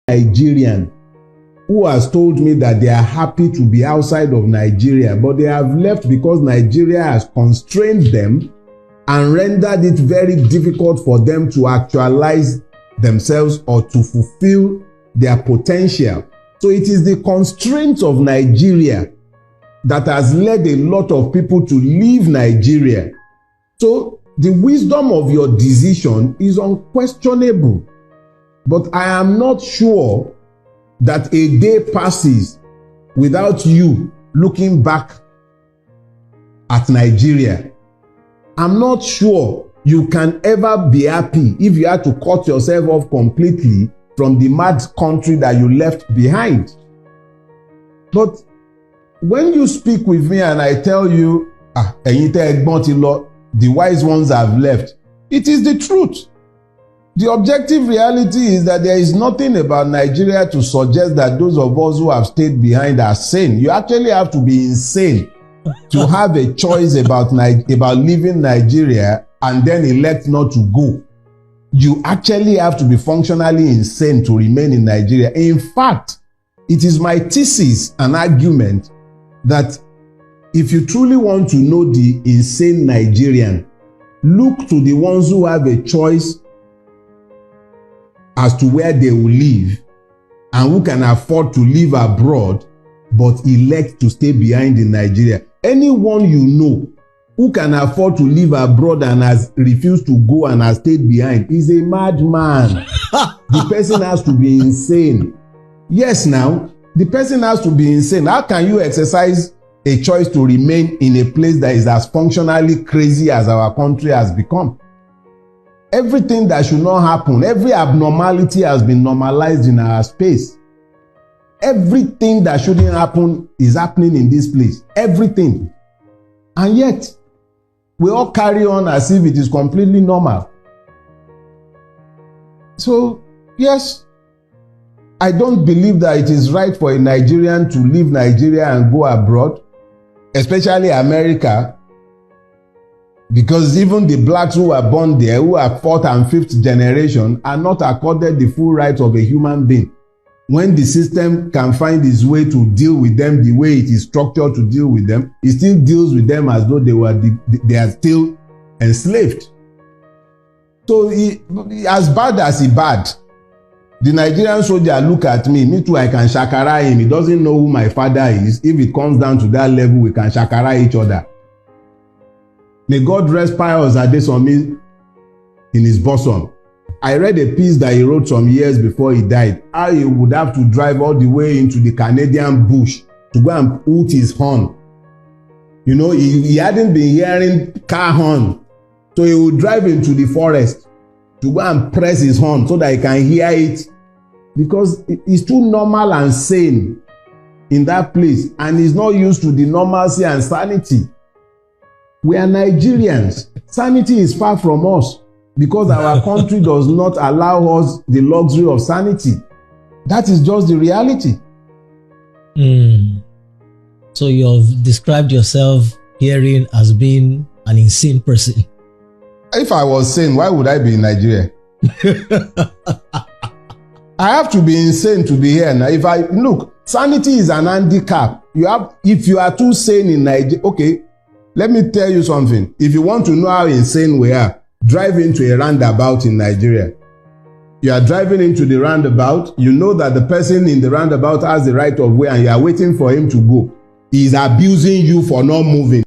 Nigerian who has told me that they are happy to be outside of Nigeria, but they have left because Nigeria has constrained them and rendered it very difficult for them to actualize themselves or to fulfill their potential. So it is the constraints of Nigeria that has led a lot of people to leave Nigeria. So the wisdom of your decision is unquestionable. But I am not sure that a day passes without you looking back at Nigeria. I'm not sure you can ever be happy if you had to cut yourself off completely from the mad country that you left behind. But when you speak with me and I tell you, the wise ones have left, it is the truth. The objective reality is that there is nothing about Nigeria to suggest that those of us who have stayed behind are sane. You actually have to be insane to have a choice about leaving Nigeria and then elect not to go. You actually have to be functionally insane to remain in Nigeria. In fact, it is my thesis and argument that if you truly want to know the insane Nigerian, look to the ones who have a choice as to where they will live and who can afford to live abroad but elect to stay behind in Nigeria. Anyone you know who can afford to live abroad and has refused to go and has stayed behind is a madman. The person has to be insane. Yes, now, the person has to be insane. How can you exercise a choice to remain in a place that is as functionally crazy as our country has become? Everything that should not happen, every abnormality has been normalized in our space. Everything that shouldn't happen is happening in this place. Everything. And yet, we all carry on as if it is completely normal. So, yes, I don't believe that it is right for a Nigerian to leave Nigeria and go abroad, especially America, because even the blacks who were born there, who are fourth and fifth generation, are not accorded the full rights of a human being. When the system can find its way to deal with them the way it is structured to deal with them, it still deals with them as though they are still enslaved. So as bad as he bad, the Nigerian soldier look at me too, I can shakara him. He doesn't know who my father is. If it comes down to that level, we can shakara each other. May God rest Pius Adesomi in his bosom. I read a piece that he wrote some years before he died, how he would have to drive all the way into the Canadian bush to go and hoot his horn. You know, he hadn't been hearing car horn, so he would drive into the forest to go and press his horn so that he can hear it, because it's too normal and sane in that place, and he's not used to the normalcy and sanity. We are Nigerians. Sanity is far from us because our country does not allow us the luxury of sanity. That is just the reality. So you've described yourself herein as being an insane person. If I was sane, why would I be in Nigeria? I have to be insane to be here now. Look, sanity is an handicap. If you are too sane in Nigeria, okay, let me tell you something. If you want to know how insane we are, drive into a roundabout in Nigeria. You are driving into the roundabout, you know that the person in the roundabout has the right of way and you are waiting for him to go. He is abusing you for not moving.